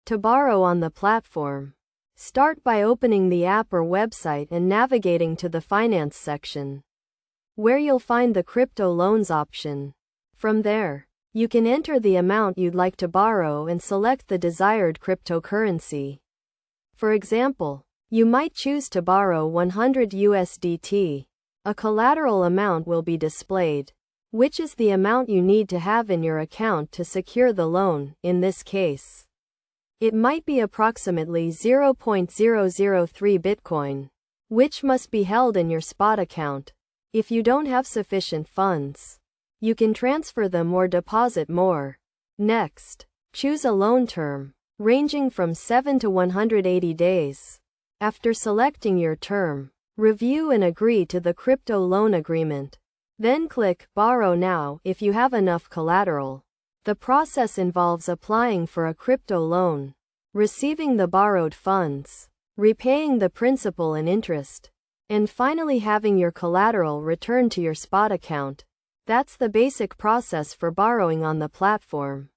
To borrow on the platform. Start by opening the app or website and navigating to the Finance section, where you'll find the Crypto Loans option. From there, you can enter the amount you'd like to borrow and select the desired cryptocurrency. For example, you might choose to borrow 100 USDT. A collateral amount will be displayed, which is the amount you need to have in your account to secure the loan. In this case, it might be approximately 0.003 Bitcoin, which must be held in your spot account. If you don't have sufficient funds, you can transfer them or deposit more. Next, choose a loan term, ranging from 7 to 180 days. After selecting your term, review and agree to the crypto loan agreement. Then click Borrow Now if you have enough collateral. The process involves applying for a crypto loan, receiving the borrowed funds, repaying the principal and interest, and finally having your collateral returned to your spot account. That's the basic process for borrowing on the platform.